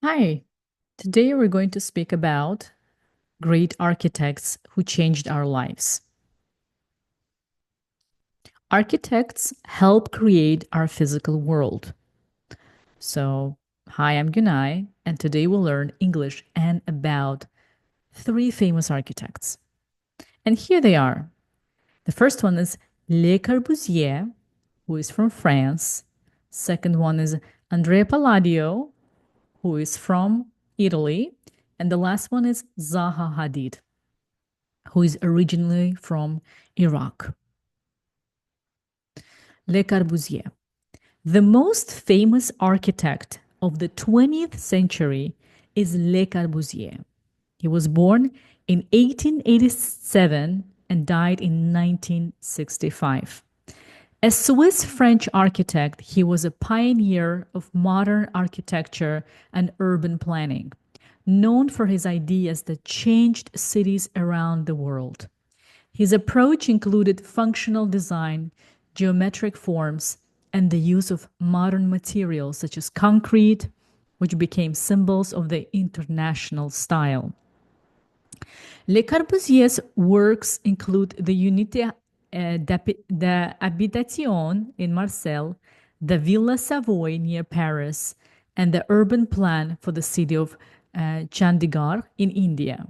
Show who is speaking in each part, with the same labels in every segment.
Speaker 1: Hi, today we're going to speak about great architects who changed our lives. Architects help create our physical world. So, hi, I'm Gunay, and today we'll learn English and about three famous architects. And here they are. The first one is Le Corbusier, who is from France. Second one is Andrea Palladio, who is from Italy. And the last one is Zaha Hadid, who is originally from Iraq. Le Corbusier, the most famous architect of the 20th century, is Le Corbusier. He was born in 1887 and died in 1965. A Swiss French architect, he was a pioneer of modern architecture and urban planning, known for his ideas that changed cities around the world. His approach included functional design, geometric forms, and the use of modern materials such as concrete, which became symbols of the international style. Le Corbusier's works include the Unité d'Habitation in Marseille, the Villa Savoy near Paris, and the urban plan for the city of Chandigarh in India.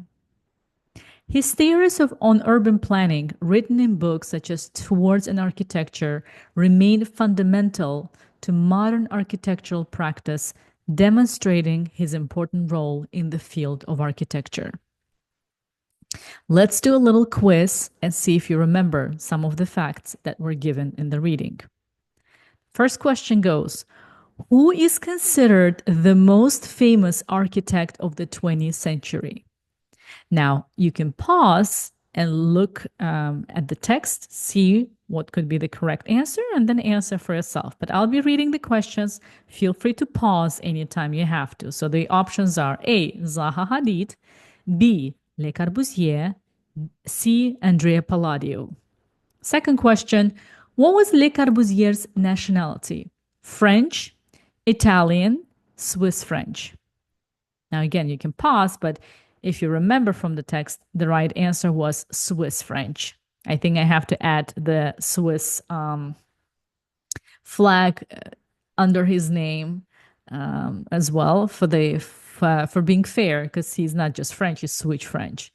Speaker 1: His theories on urban planning, written in books such as Towards an Architecture, remain fundamental to modern architectural practice, demonstrating his important role in the field of architecture. Let's do a little quiz and see if you remember some of the facts that were given in the reading. First question goes, who is considered the most famous architect of the 20th century? Now, you can pause and look at the text, see what could be the correct answer, and then answer for yourself. But I'll be reading the questions. Feel free to pause anytime you have to. So the options are A, Zaha Hadid, B, Le Corbusier, C, Andrea Palladio. Second question, what was Le Corbusier's nationality? French, Italian, Swiss French. Now, again, you can pause, but if you remember from the text, the right answer was Swiss French. I think I have to add the Swiss flag under his name as well for being fair, because he's not just French, he's Swiss French.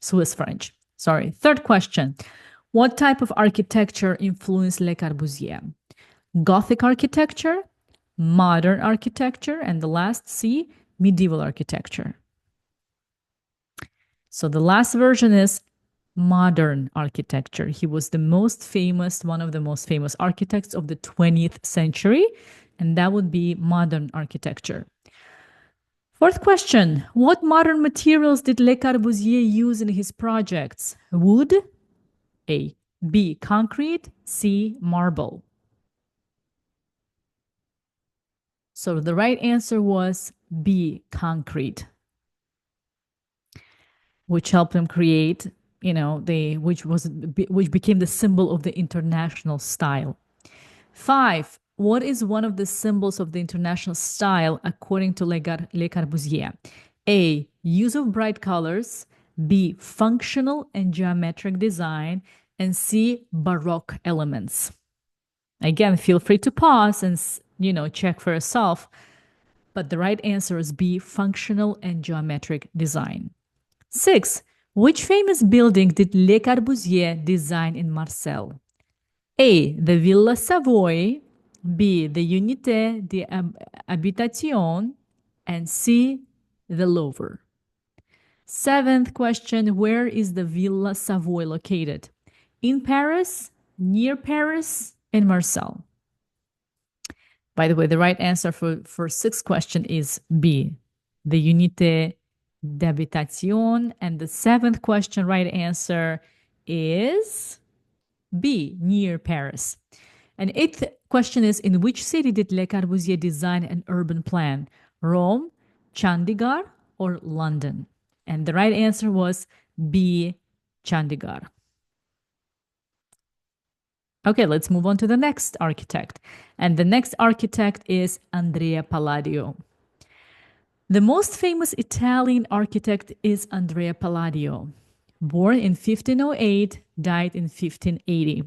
Speaker 1: Sorry. Third question. What type of architecture influenced Le Corbusier? Gothic architecture, modern architecture, and the last C, medieval architecture. So the last version is modern architecture. He was one of the most famous architects of the 20th century, and that would be modern architecture. Fourth question, what modern materials did Le Corbusier use in his projects? Wood, A. B. Concrete, C. Marble. So the right answer was B. Concrete, which helped him create, which became the symbol of the international style. 5. What is one of the symbols of the international style according to Le Corbusier? A. Use of bright colors. B. Functional and geometric design. And C. Baroque elements. Again, feel free to pause and check for yourself. But the right answer is B. Functional and geometric design. 6. Which famous building did Le Corbusier design in Marseille? A. The Villa Savoy. B. The Unité d'Habitation. And C. The Louvre. Seventh question, where is the Villa Savoy located? In Paris, near Paris, in Marseille. By the way, the right answer for sixth question is B. The Unité d'Habitation. And the seventh question, right answer is B, near Paris. And eighth question is, in which city did Le Corbusier design an urban plan? Rome, Chandigarh, or London? And the right answer was B, Chandigarh. Okay, let's move on to the next architect. And the next architect is Andrea Palladio. The most famous Italian architect is Andrea Palladio. Born in 1508, died in 1580.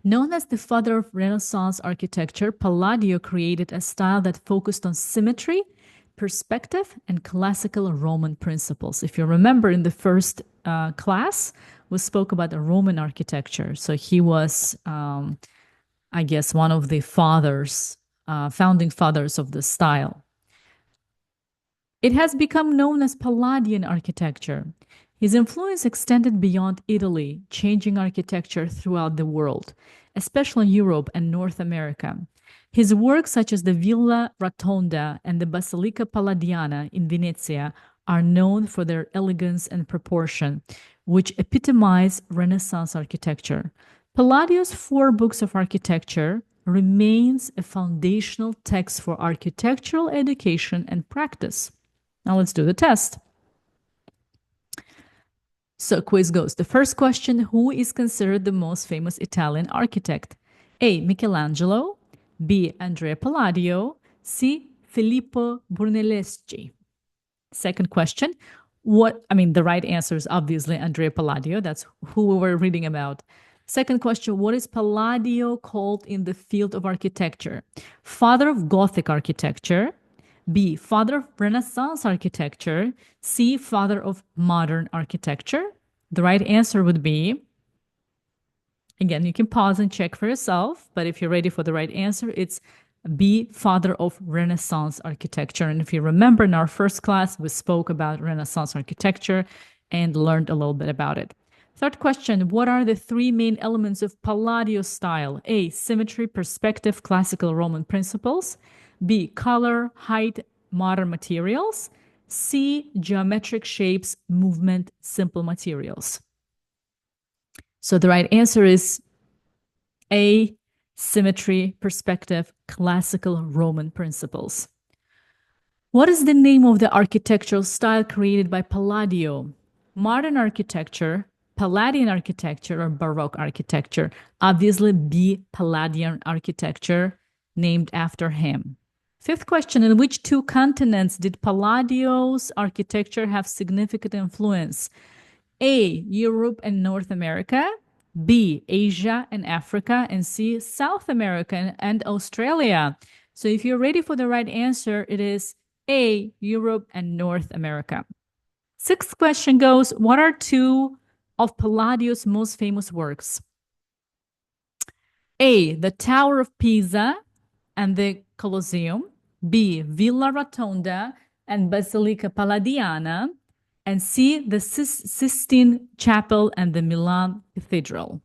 Speaker 1: Known as the father of Renaissance architecture, Palladio created a style that focused on symmetry, perspective, and classical Roman principles. If you remember in the first class, we spoke about the Roman architecture. So he was, I guess, one of the founding fathers of the style. It has become known as Palladian architecture. His influence extended beyond Italy, changing architecture throughout the world, especially Europe and North America. His works, such as the Villa Rotonda and the Basilica Palladiana in Venezia, are known for their elegance and proportion, which epitomize Renaissance architecture. Palladio's four books of architecture remains a foundational text for architectural education and practice. Now let's do the test. So quiz goes. The first question, who is considered the most famous Italian architect? A. Michelangelo. B. Andrea Palladio. C. Filippo Brunelleschi. Second question, the right answer is obviously Andrea Palladio. That's who we were reading about. Second question, what is Palladio called in the field of architecture? Father of Gothic architecture. B, father of Renaissance architecture. C, father of modern architecture. The right answer would be, again, you can pause and check for yourself, but if you're ready for the right answer, it's B, father of Renaissance architecture. And if you remember in our first class, we spoke about Renaissance architecture and learned a little bit about it. Third question, what are the three main elements of Palladio style? A, symmetry, perspective, classical Roman principles. B, color, height, modern materials. C, geometric shapes, movement, simple materials. So the right answer is A, symmetry, perspective, classical Roman principles. What is the name of the architectural style created by Palladio? Modern architecture, Palladian architecture, or Baroque architecture? Obviously, B, Palladian architecture, named after him. Fifth question, in which two continents did Palladio's architecture have significant influence? A, Europe and North America. B, Asia and Africa. And C, South America and Australia. So if you're ready for the right answer, it is A, Europe and North America. Sixth question goes, what are two of Palladio's most famous works? A, the Tower of Pisa and the Colosseum. B, Villa Rotonda and Basilica Palladiana. And C, the Sistine Chapel and the Milan Cathedral.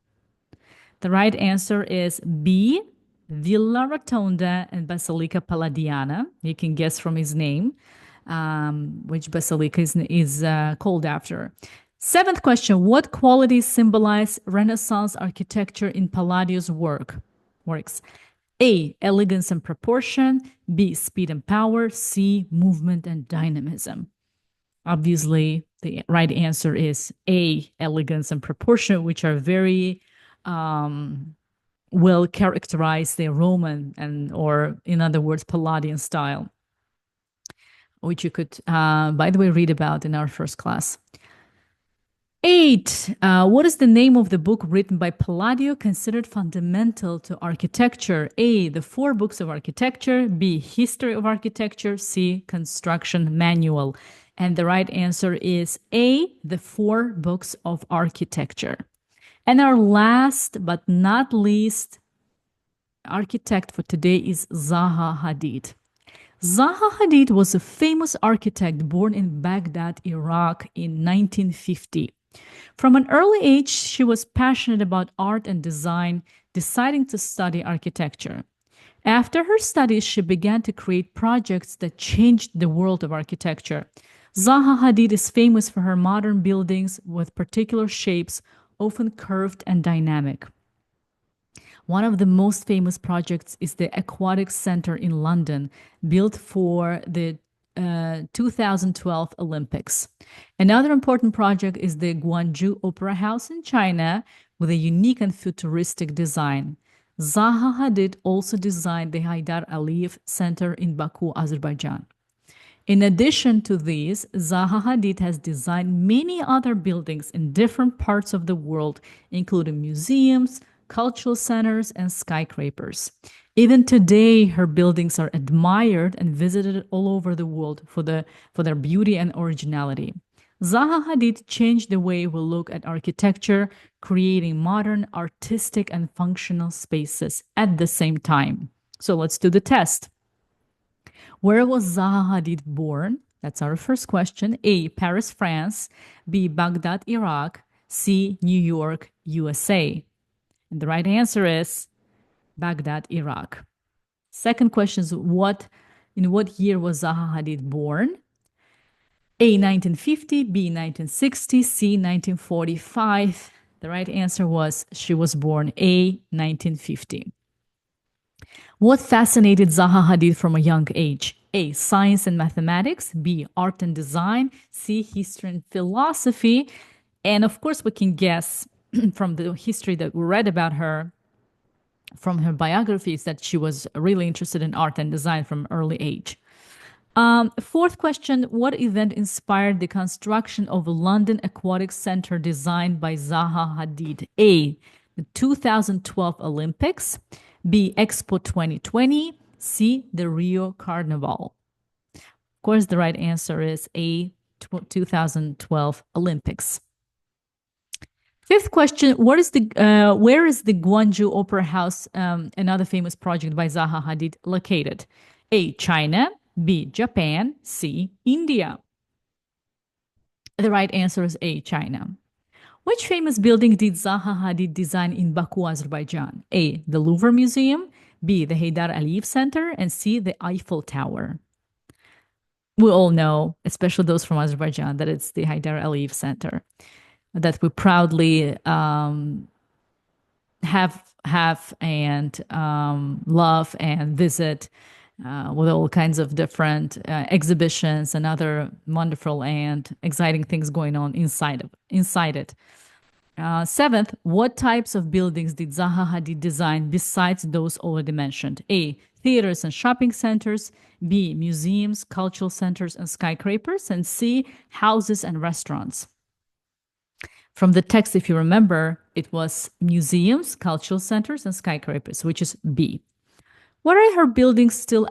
Speaker 1: The right answer is B, Villa Rotonda and Basilica Palladiana. You can guess from his name which basilica is called after. Seventh question, what qualities symbolize Renaissance architecture in Palladio's works? A, elegance and proportion. B, speed and power. C, movement and dynamism. Obviously, the right answer is A, elegance and proportion, which are very well characterized the Roman or in other words, Palladian style, which you could, by the way, read about in our first class. 8. What is the name of the book written by Palladio considered fundamental to architecture? A, the four books of architecture. B, history of architecture. C, construction manual. And the right answer is A, the four books of architecture. And our last but not least architect for today is Zaha Hadid. Zaha Hadid was a famous architect born in Baghdad, Iraq in 1950. From an early age, she was passionate about art and design, deciding to study architecture. After her studies, she began to create projects that changed the world of architecture. Zaha Hadid is famous for her modern buildings with particular shapes, often curved and dynamic. One of the most famous projects is the Aquatic Center in London, built for the 2012 Olympics. Another important project is the Gwangju Opera House in China with a unique and futuristic design. Zaha Hadid also designed the Haydar Aliyev Center in Baku, Azerbaijan. In addition to these, Zaha Hadid has designed many other buildings in different parts of the world, including museums, cultural centers, and skyscrapers. Even today, her buildings are admired and visited all over the world for their beauty and originality. Zaha Hadid changed the way we look at architecture, creating modern, artistic, and functional spaces at the same time. So let's do the test. Where was Zaha Hadid born? That's our first question. A. Paris, France. B. Baghdad, Iraq. C. New York, USA. And the right answer is Baghdad, Iraq. Second question is in what year was Zaha Hadid born? A. 1950, B. 1960, C. 1945. The right answer was she was born A. 1950. What fascinated Zaha Hadid from a young age? A. Science and mathematics. B. Art and design. C. History and philosophy. And of course, we can guess from the history that we read about her, from her biographies, that she was really interested in art and design from early age. Fourth question, what event inspired the construction of a London Aquatic Center designed by Zaha Hadid? A. The 2012 Olympics. B. Expo 2020. C. The Rio Carnival. Of course, the right answer is A. 2012 Olympics. Fifth question, where is the Gwangju Opera House, another famous project by Zaha Hadid, located? A. China. B. Japan. C. India. The right answer is A. China. Which famous building did Zaha Hadid design in Baku, Azerbaijan? A. The Louvre Museum. B. The Haydar Aliyev Center. And C. The Eiffel Tower. We all know, especially those from Azerbaijan, that it's the Haydar Aliyev Center that we proudly have and love and visit with all kinds of different exhibitions and other wonderful and exciting things going on inside it. Seventh, what types of buildings did Zaha Hadid design besides those already mentioned? A. Theaters and shopping centers. B. Museums, cultural centers, and skyscrapers. And C. Houses and restaurants. From the text, if you remember, it was museums, cultural centers, and skyscrapers, which is B. Why are her buildings still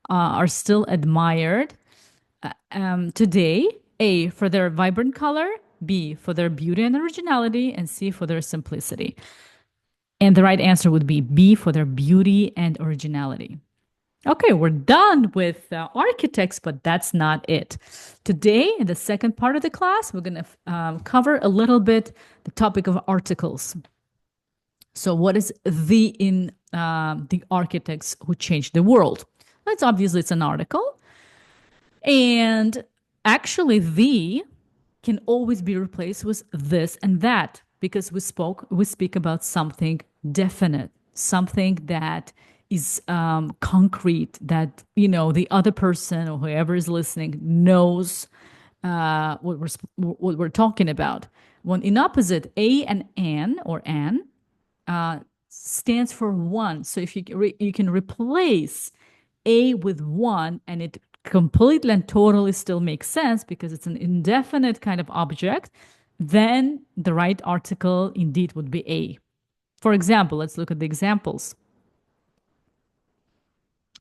Speaker 1: are still admired today? A, for their vibrant color. B, for their beauty and originality. And C, for their simplicity. And the right answer would be B, for their beauty and originality. Okay, we're done with architects, but that's not it. Today, in the second part of the class, we're going to cover a little bit the topic of articles. So what is the architects who changed the world? That's obviously it's an article. And actually the can always be replaced with this and that because we speak about something definite, something that is concrete, that the other person or whoever is listening knows what we're talking about. When in opposite, a and an or an stands for one. So if you can replace a with one, and it completely and totally still makes sense because it's an indefinite kind of object, then the right article indeed would be a. For example, let's look at the examples.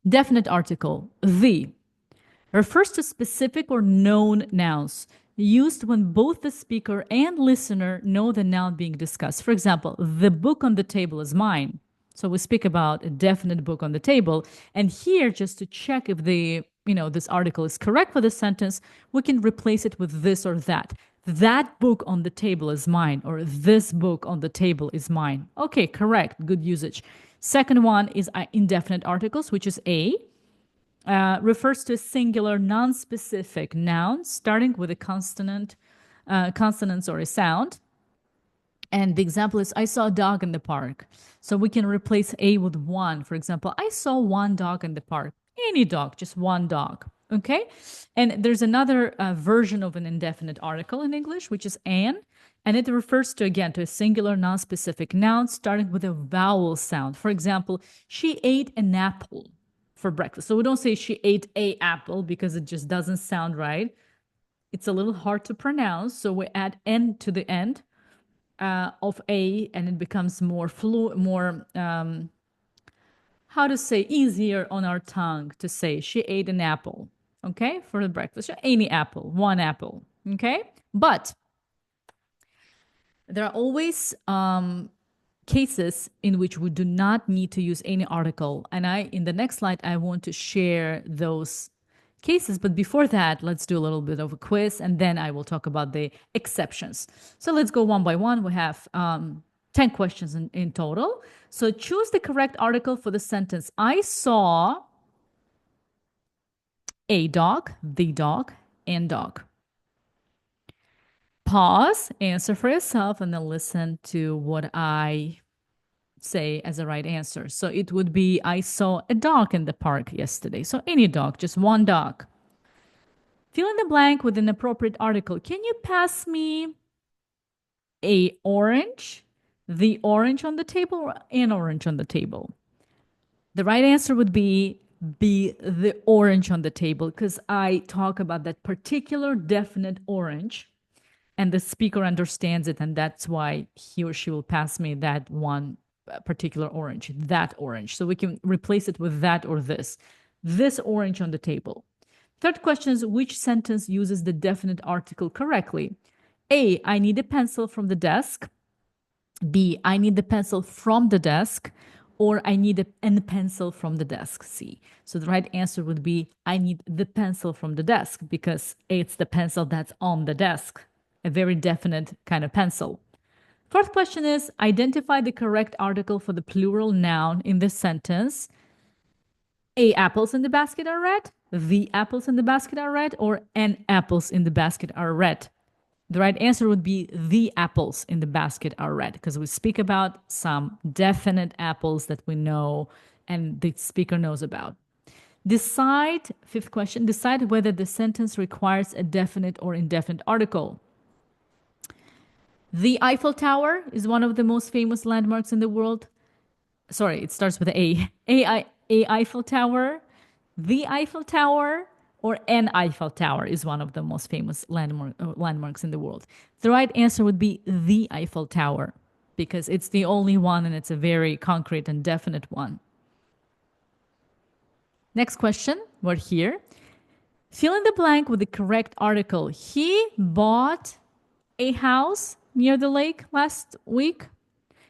Speaker 1: Definite article, the, refers to specific or known nouns used when both the speaker and listener know the noun being discussed. For example, the book on the table is mine. So we speak about a definite book on the table. And here, just to check if this article is correct for the sentence, we can replace it with this or that. That book on the table is mine, or this book on the table is mine. Okay, correct. Good usage. Second one is indefinite articles, which is a. Refers to a singular non-specific noun starting with a consonants or a sound. And the example is, I saw a dog in the park. So we can replace a with one. For example, I saw one dog in the park. Any dog, just one dog. Okay? And there's another version of an indefinite article in English, which is an. And it refers to, again, to a singular non-specific noun starting with a vowel sound. For example, she ate an apple. for breakfast. So we don't say she ate a apple because it just doesn't sound right. It's a little hard to pronounce. So we add N to the end of a, and it becomes more how to say, easier on our tongue to say she ate an apple, okay, for the breakfast. Any apple, one apple, okay? But there are always cases in which we do not need to use any article. And in the next slide, I want to share those cases. But before that, let's do a little bit of a quiz, and then I will talk about the exceptions. So let's go one by one. We have 10 questions in total. So choose the correct article for the sentence. I saw a dog, the dog, and dog. Pause, answer for yourself, and then listen to what I say as a right answer. So it would be, I saw a dog in the park yesterday. So any dog, just one dog. Fill in the blank with an appropriate article. Can you pass me a orange, the orange on the table, or an orange on the table? The right answer would be the orange on the table, because I talk about that particular definite orange and the speaker understands it, and that's why he or she will pass me that one particular orange, that orange. So we can replace it with that or this orange on the table. Third question is, which sentence uses the definite article correctly? A, I need a pencil from the desk. B, I need the pencil from the desk. Or I need a pencil from the desk. C. So the right answer would be, I need the pencil from the desk, because it's the pencil that's on the desk, a very definite kind of pencil. Fourth question is, identify the correct article for the plural noun in this sentence. A, apples in the basket are red. The apples in the basket are red. Or an apples in the basket are red. The right answer would be the apples in the basket are red, because we speak about some definite apples that we know and the speaker knows about. Fifth question, decide whether the sentence requires a definite or indefinite article. The Eiffel Tower is one of the most famous landmarks in the world. Sorry, it starts with A. A Eiffel Tower, the Eiffel Tower, or an Eiffel Tower is one of the most famous landmarks in the world. The right answer would be the Eiffel Tower, because it's the only one and it's a very concrete and definite one. Next question, we're here. Fill in the blank with the correct article. He bought a house near the lake last week.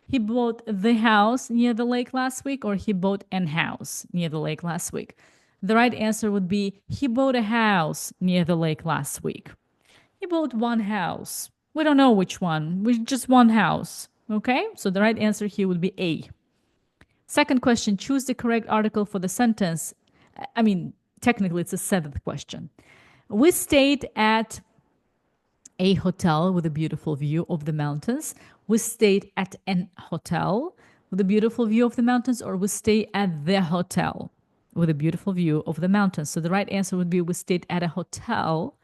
Speaker 1: He bought the house near the lake last week, or he bought an house near the lake last week. The right answer would be, he bought a house near the lake last week. He bought one house. We don't know which one. Just one house. Okay? So the right answer here would be A. Second question, choose the correct article for the sentence. I mean, technically it's a seventh question. We stayed at a hotel with a beautiful view of the mountains. We stayed at an hotel with a beautiful view of the mountains, or we stay at the hotel with a beautiful view of the mountains. So the right answer would be, we stayed at a hotel,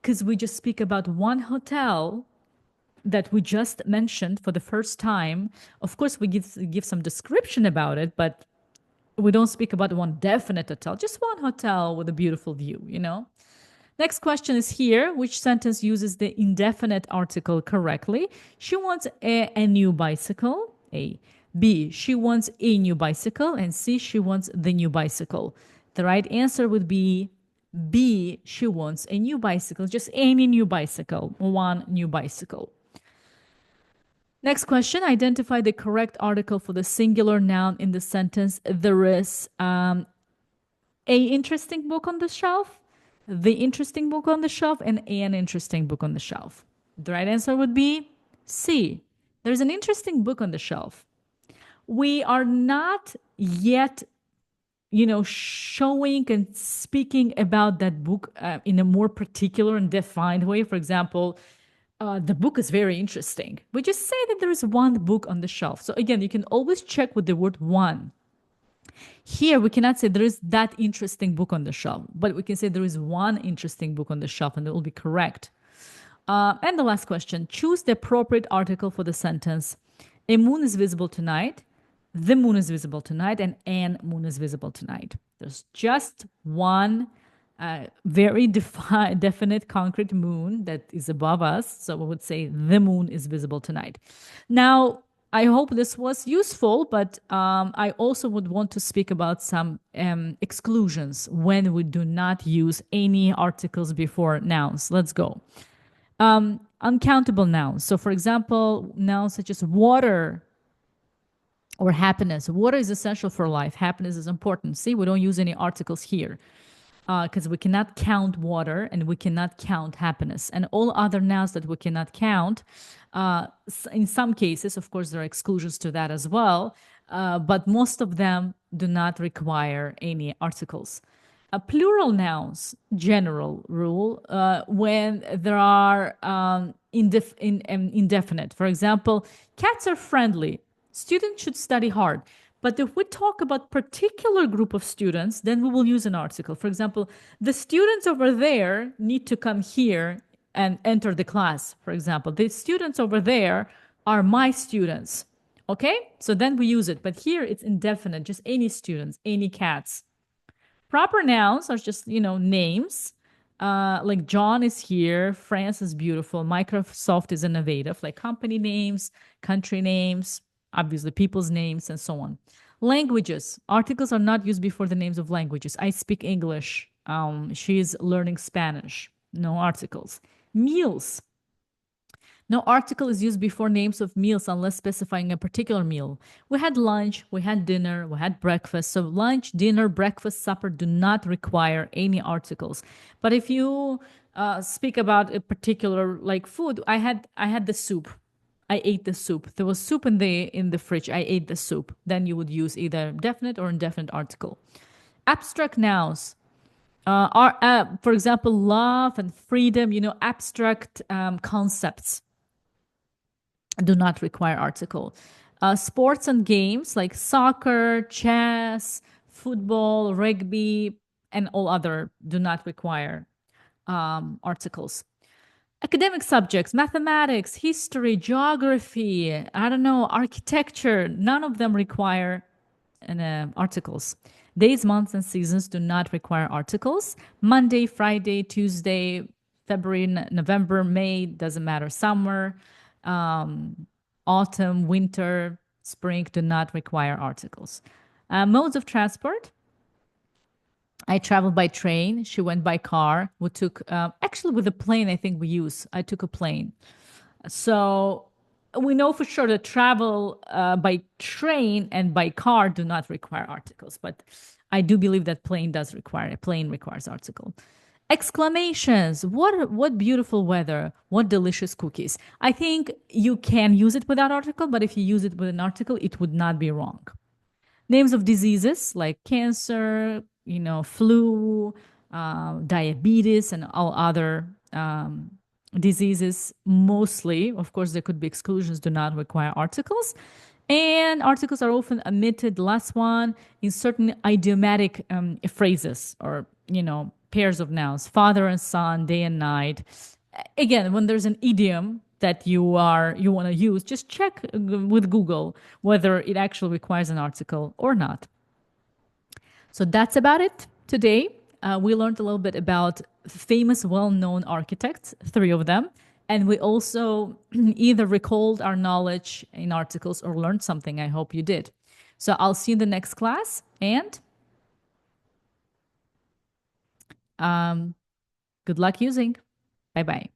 Speaker 1: because we just speak about one hotel that we just mentioned for the first time. Of course, we give some description about it, but we don't speak about one definite hotel, just one hotel with a beautiful view, you know? Next question is here. Which sentence uses the indefinite article correctly? She wants a new bicycle. A. B. She wants a new bicycle. And C. She wants the new bicycle. The right answer would be B. She wants a new bicycle. Just any new bicycle. One new bicycle. Next question. Identify the correct article for the singular noun in the sentence. There is a interesting book on the shelf, the interesting book on the shelf, and an interesting book on the shelf. The right answer would be C. There's an interesting book on the shelf. We are not yet, showing and speaking about that book in a more particular and defined way. For example, the book is very interesting. We just say that there is one book on the shelf. So again, you can always check with the word one. Here, we cannot say there is that interesting book on the shelf, but we can say there is one interesting book on the shelf, and it will be correct. And the last question, choose the appropriate article for the sentence. A moon is visible tonight. The moon is visible tonight and an moon is visible tonight. There's just one very definite concrete moon that is above us. So we would say the moon is visible tonight. Now, I hope this was useful, but I also would want to speak about some exclusions when we do not use any articles before nouns. Let's go. Uncountable nouns. So, for example, nouns such as water or happiness. Water is essential for life. Happiness is important. See, we don't use any articles here because we cannot count water and we cannot count happiness. And all other nouns that we cannot count, in some cases, of course, there are exclusions to that as well, but most of them do not require any articles. Plural nouns, general rule, when there are indefinite. For example, cats are friendly. Students should study hard. But if we talk about particular group of students, then we will use an article. For example, the students over there need to come here and enter the class. For example, the students over there are my students. Okay? So then we use it. But here it's indefinite, just any students, any cats. Proper nouns are just, names. Like John is here, France is beautiful, Microsoft is innovative, like company names, country names, obviously people's names, and so on. Languages. Articles are not used before the names of languages. I speak English. She's learning Spanish. No articles. Meals. No article is used before names of meals unless specifying a particular meal. We had lunch, we had dinner, we had breakfast. So lunch, dinner, breakfast, supper do not require any articles. But if you speak about a particular like food, I had the soup. I ate the soup. There was soup in the fridge. I ate the soup. Then you would use either definite or indefinite article. Abstract nouns are, for example, love and freedom. Abstract concepts do not require article. Sports and games like soccer, chess, football, rugby, and all other do not require articles. Academic subjects, mathematics, history, geography, I don't know, architecture, none of them require articles. Days, months, and seasons do not require articles. Monday, Friday, Tuesday, February, November, May, doesn't matter. Summer, autumn, winter, spring do not require articles. Modes of transport. I traveled by train. She went by car. We took, actually, with a plane, I think we use. I took a plane. So we know for sure that travel by train and by car do not require articles, but I do believe that plane requires article. Exclamations. What beautiful weather. What delicious cookies. I think you can use it without article, but if you use it with an article, it would not be wrong. Names of diseases like cancer, flu, diabetes, and all other diseases. Mostly, of course, there could be exclusions, do not require articles. And articles are often omitted, last one, in certain idiomatic phrases or, pairs of nouns, father and son, day and night. Again, when there's an idiom that you want to use, just check with Google whether it actually requires an article or not. So that's about it today. We learned a little bit about famous, well-known architects, three of them, and we also either recalled our knowledge in articles or learned something. I hope you did. So I'll see you in the next class, and good luck using. Bye bye.